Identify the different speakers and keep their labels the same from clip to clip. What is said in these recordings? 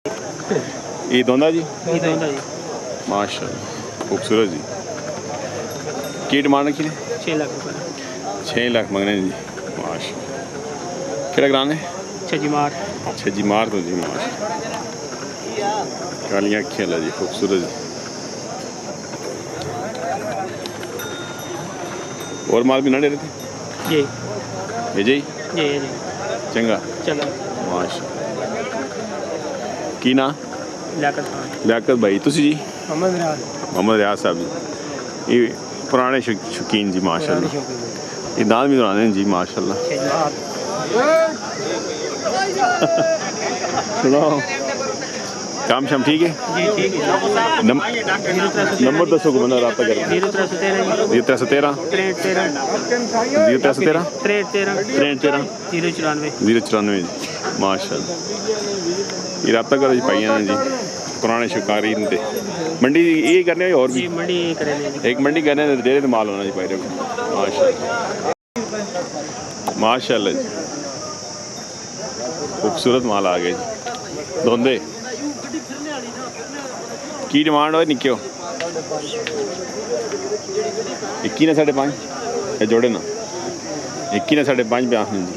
Speaker 1: ईद होंदा जी
Speaker 2: ईद होंदा जी
Speaker 1: माशाल्लाह खूबसूरत जी की डिमांड रखी ने
Speaker 2: 6 लाख रुपए
Speaker 1: 6 लाख मंगने जी माशाल्लाह केड़ा ग्राम है
Speaker 2: छजी
Speaker 1: मार तो जी माशाल्लाह कालियां अखियां ला जी खूबसूरत जी और माल भी ना दे रहे थे
Speaker 2: जी
Speaker 1: जी
Speaker 2: जी
Speaker 1: चंगा
Speaker 2: चलो
Speaker 1: माशाल्लाह की ना लियाकत भाई तुसी जी मोहम्मद रियाज साहब जी ये पुराने शौकीन जी माशाल्लाह ये दांत भी दौराने जी माशाल्लाह सुनाओ काम शाम ठीक है
Speaker 2: जी ठीक है
Speaker 1: नंबर दसो को बंदा रब्ता करे 0313 094 माशाल्लाह ये रब्ता करो जी पाइया जी पुराने शिकारी थे मंडी ये करने और भी
Speaker 2: मंडी करने
Speaker 1: एक मंडी करने डेरे माल होना जी पाई माशाल्लाह जी खूबसूरत माल आ गया जी धोंदे की डिमांड हो निक्यो 21 ने 5.5 जोड़े ना 21 ने 5.5 पे आखने जी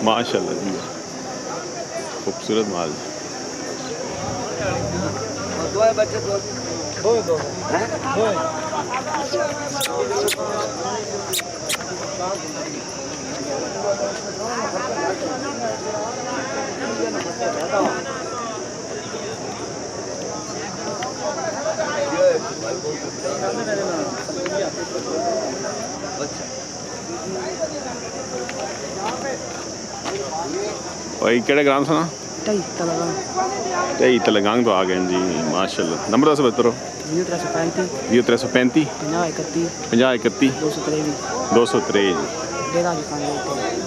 Speaker 1: माशाल्लाह जी खूबसूरत माल भाई केड़ा ग्राम सुना ढाई तलगांग तो आ गए जी माशाल्लाह नंबर दस बतरो 0335 50 31 203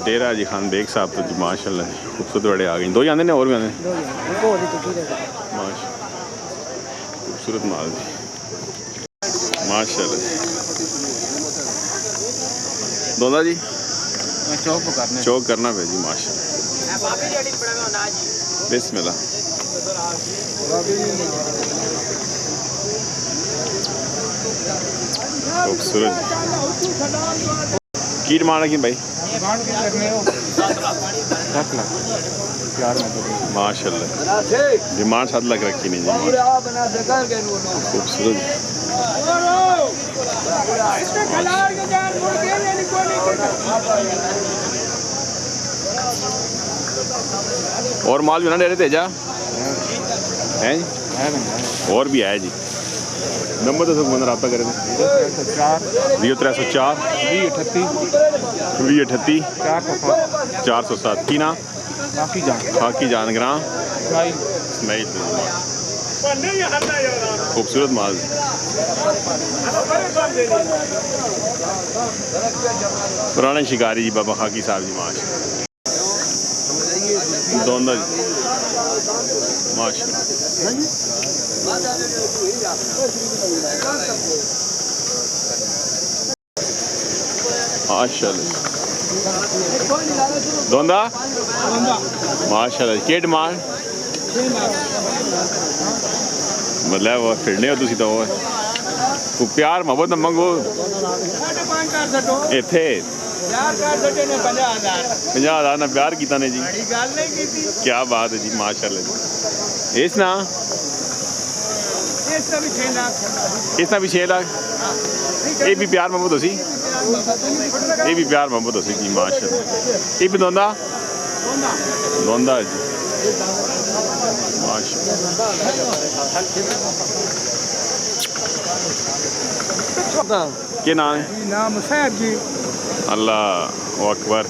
Speaker 1: डेरा जी खान बेग साहब तो जी माशाल्लाह खूबसूरत बड़े आ गए दो ही आते ने और भी आते माशा खूबसूरत माल जी माशाल्लाह दोनों जी चौक करना पे जी माशाल्लाह बिस्मिल्लाह खूबसूरत की डिमांड रखी भाई माशाल्लाह डिमांड 7 लाख रखी नहीं जी खूबसूरत और माल भी ना दे रहे थे जा हैं और भी है जी नंबर तो सब बंदा रब्ता करे 0304 2038 407 की ना खाकी जान ग्राम खूबसूरत माल पुराने शिकारी जी बाबा खाकी साहब जी माश दोनों माशाल्लाह दोंदा माशाल्लाह के डिमांड मतलब वो फिरने हो तुसी तो को प्यार मोहब्बत ना मंगो इत्थे 50,000 ना प्यार किता ने जी क्या बात है जी माशाल्लाह इस ना इसना भी 6 लाख ये भी प्यार मोहब्बत होसी ये भी प्यार मोहब्बत होसी जी माशाल्लाह ये भी दोंदा जी माशाल्लाह क्या नाम है
Speaker 3: नाम साहब जी
Speaker 1: अल्लाह अकबर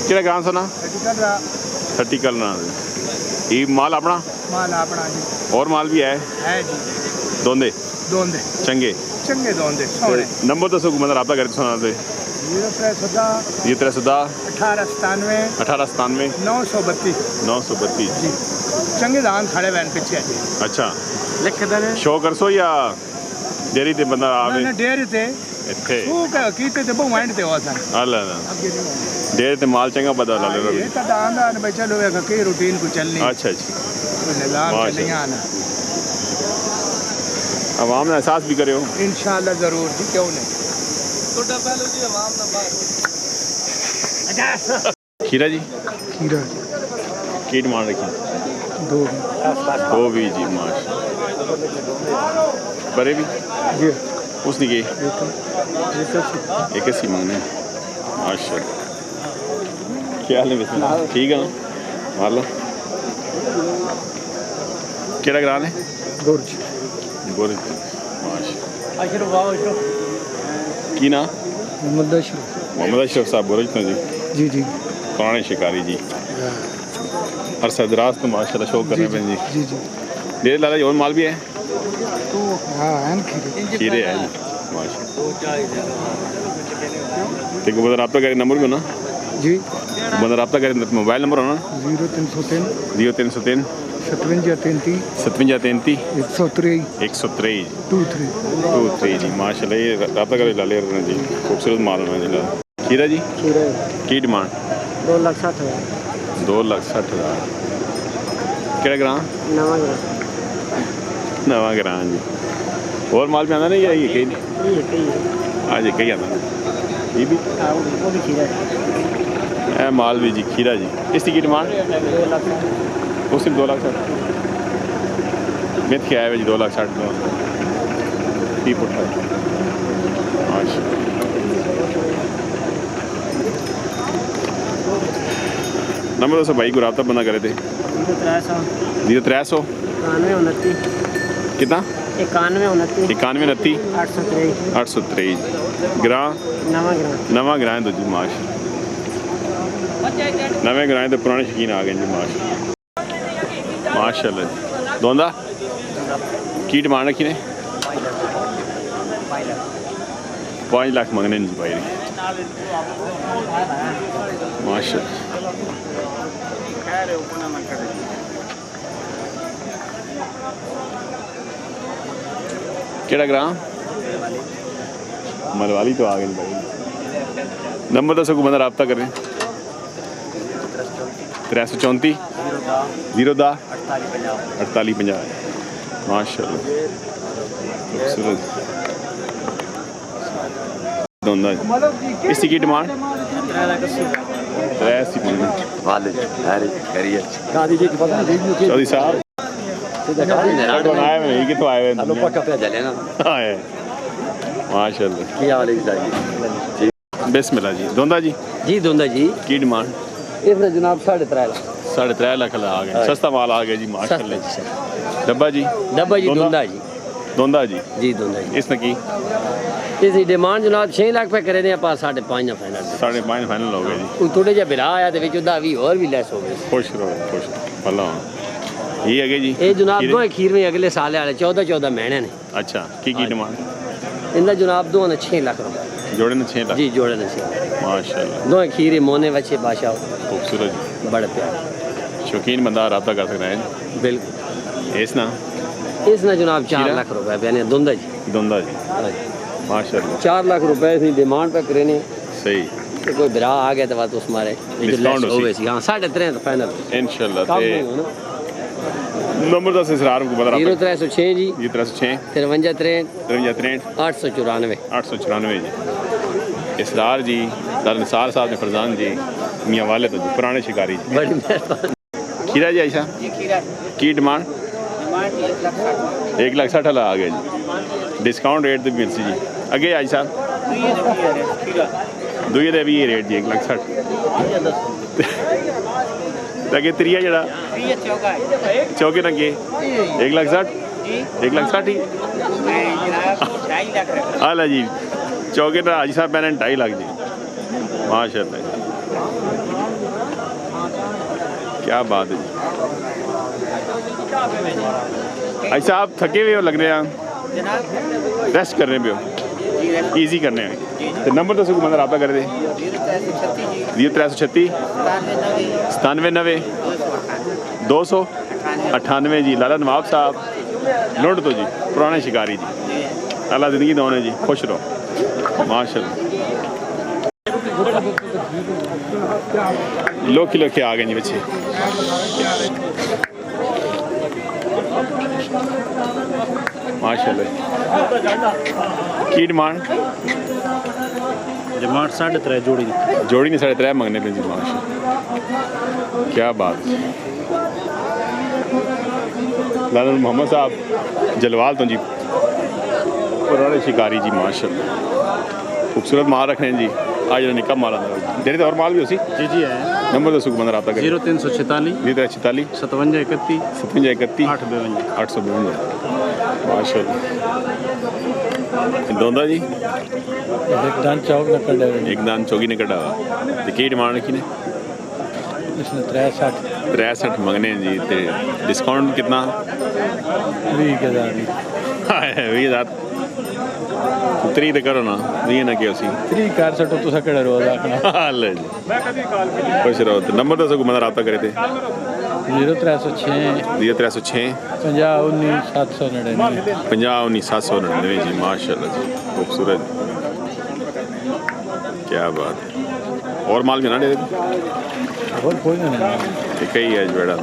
Speaker 1: क्या गांव सुना थर्टी कल ना ये माल अपना
Speaker 3: जी
Speaker 1: और माल भी है
Speaker 3: जी
Speaker 1: दोंदे चंगे
Speaker 3: दोंदे
Speaker 1: नंबर तो सब मतलब रब्ता करके सुना दे 0310 1897 932
Speaker 3: जी चंगे दान खड़े वैन पीछे
Speaker 1: अच्छा
Speaker 3: लिख दे
Speaker 1: शो करसो या डेरी ते बंदा आवे
Speaker 3: डेरी ते
Speaker 1: इत्थे
Speaker 3: तू कीते ते बहु एंड ते हो सन
Speaker 1: अल्लाह डेढ़ ते माल चंगा पता ला ले
Speaker 3: ये तो दांदा ने बच्चा लोग का रूटीन को चलनी
Speaker 1: अच्छा अच्छा
Speaker 3: तो निज़ाम
Speaker 1: माशाल्लाह।
Speaker 3: चलिए आना
Speaker 1: आवाम ने एहसास भी करे हो
Speaker 3: इंशाल्लाह ज़रूर जी क्यों नहीं
Speaker 1: खीरा जी
Speaker 3: खीरा
Speaker 1: की डिमांड रखी
Speaker 3: दो
Speaker 1: वो भी जी माश परे भी
Speaker 3: जी
Speaker 1: उसने के एक सी मंगने माशा क्या हाल है वैसे ठीक है ना मार लो केड़ा ग्रान है
Speaker 3: गुर्ज
Speaker 1: गोरे माशा की ना
Speaker 3: मोहम्मद
Speaker 1: मोहम्मद अशरफ साहब बोल जी
Speaker 3: जी जी
Speaker 1: पुराने शिकारी जी हर सरदराज तो माशाल्लाह शौक करने पे जी
Speaker 3: जी जी
Speaker 1: डेढ़ लाला जी और माल भी है
Speaker 3: हाँ है खीरे
Speaker 1: खीरे है जी माशाल्लाह ठीक है बंदा रब्ता करें नंबर भी हो ना
Speaker 3: जी
Speaker 1: बंदा रब्ता करें मोबाइल नंबर हो ना
Speaker 3: 0303
Speaker 1: 0303
Speaker 3: 5733
Speaker 1: 5733
Speaker 3: 103
Speaker 1: 103
Speaker 3: 23
Speaker 1: 23 जी माशाल्लाह ये रब्ता करें ला ले रहे जी खूबसूरत माल होना जी खीरा जी
Speaker 3: खीरा
Speaker 1: की डिमांड
Speaker 3: 2,60,000
Speaker 1: 2,60,000 केड़ा ग्रां नवा ग्रां जी और माल पे आना नहीं है ये कहीं आज ये कहीं आना ये भी माल भी जी खीरा जी इसकी की डिमांड वो सिर्फ 2,60,000 मिथ क्या है जी 2,60,000 की पुट्ठा अच्छा नंबर दसो भाई को रब्ता बंदा करे थे 0300 कितना 91 823 ग्रां नवा ग्रां तो जी माश नवे ग्रां तो पुराने शकीन आ गए जी माश माशाल्लाह जी दोंदा की डिमांड रखी ने 5 लाख मंगने जी भाई माशाल्लाह केड़ा ग्रां मलवाली तो आ गए भाई नंबर दसो को बंदा रब्ता करें 334 0 4850 माशाल्लाह खूबसूरत दोंदा इसकी की डिमांड 83 चौधरी साहब आए नहीं कितों आए आए माशाल्लाह बिस्मिल्लाह जी दोंदा जी की डिमांड
Speaker 3: इसने जनाब 3.5
Speaker 1: लाख ला आ गए सस्ता माल आ गया जी माशाल्लाह डब्बा जी दोंदा जी इसने की
Speaker 4: इसकी डिमांड जनाब 6 लाख पे करे ने आप 5.5 फाइनल
Speaker 1: 5.5 फाइनल हो गए जी
Speaker 4: थोड़े जिहा बिरा आया ते विच उदा भी और भी लेस हो गए
Speaker 1: खुश रहो भला ये है जी
Speaker 4: ये जनाब दो खीर में अगले साल वाले 14 महीने ने
Speaker 1: अच्छा की डिमांड
Speaker 4: इनका जनाब दो 6 लाख रुपए
Speaker 1: जोड़े ने 6 लाख
Speaker 4: जी जोड़े ने 6
Speaker 1: माशाल्लाह
Speaker 4: दो खीरे मोने बच्चे बादशाह
Speaker 1: खूबसूरत जी
Speaker 4: बड़े प्यार
Speaker 1: शौकीन बंदा रब्ता कर सकता है
Speaker 4: बिल्कुल
Speaker 1: इसना
Speaker 4: जनाब 4 लाख रुपए यानी दोंदा जी
Speaker 1: माशाल्लाह
Speaker 4: 4 लाख रुपए इसकी डिमांड पे करे ने
Speaker 1: सही
Speaker 4: तो कोई बिरा आ गया तो बात उस मारे
Speaker 1: डिस्काउंट
Speaker 4: होवे सी हां 3.5 फाइनल
Speaker 1: इंशाल्लाह ते नंबर 10 इसरार को बता
Speaker 4: 0306 जी
Speaker 1: 0306
Speaker 4: 53 894
Speaker 1: जी इसरार जी दरनिसार साहब ने फरजान जी मियाँ वाले तो जी पुराने शिकारी जी
Speaker 4: बड़ी मेहरबानी
Speaker 1: खीरा जी आयशा की डिमांड 1,60,000 आ गया जी डिस्काउंट रेट तो मिल सी जी अगे आई साहब दुई दे भी ये रेट जी 1,60,000 अगे त्रिया जड़ा चौके ना के 1,60,000 1,60,000 हाला जी चौके ना हाजी साहब मैंने 2.5 लाख जी माशाल्लाह क्या बात है जी भाई साहब थके हुए हो लग रहे हैं रेस्ट कर रहे पे हो इजी करने हैं तो नंबर तो सबको मतलब आप कर दे 0336 97 298 जी लाला नवाब साहब नोट तो जी पुराने शिकारी जी अल्लाह ज़िंदगी दोने जी खुश रहो माशाल्लाह लोकी लोकी आ गए जी बच्चे। माशाल्लाह की डिमांड?
Speaker 2: डिमांड 3.5 जोड़ी
Speaker 1: जोड़ी नहीं 3.5 मंगने पे जी। माशाल्लाह क्या बात है। लाला मोहम्मद साहब जलवाल तो जी पुराने शिकारी जी माशाल्लाह खूबसूरत माल रख रहे हैं जी। आज निका माल आता देने तो और माल भी उसी
Speaker 2: जी जी है।
Speaker 1: नंबर दसो बंदा रहा
Speaker 2: 0346
Speaker 1: 0346
Speaker 2: 57 31
Speaker 1: 57 31
Speaker 2: 852
Speaker 1: 852 माशाल्लाह। दोंदा जी
Speaker 3: एक दान चौक न कड़े
Speaker 1: एक दान चौकी ने कटा ते की डिमांड रखी ने?
Speaker 3: इसने 63
Speaker 1: 63 मंगने हैं जी। ते डिस्काउंट कितना?
Speaker 3: 20,000
Speaker 1: 20,000 3 तो करो ना 20 ना क्या सी
Speaker 3: 3 कार सटो तुसा केड़ा रोज आखना।
Speaker 1: ले जी खुश रहो। तो नंबर दसो बंदा रहा करे थे
Speaker 3: 0306
Speaker 1: 0306
Speaker 3: 50 19 799
Speaker 1: 50 19 799 जी माशाल्लाह जी खूबसूरत। क्या बात है। और माल भी ना दे
Speaker 3: और कोई नहीं
Speaker 1: कई है जो बड़ा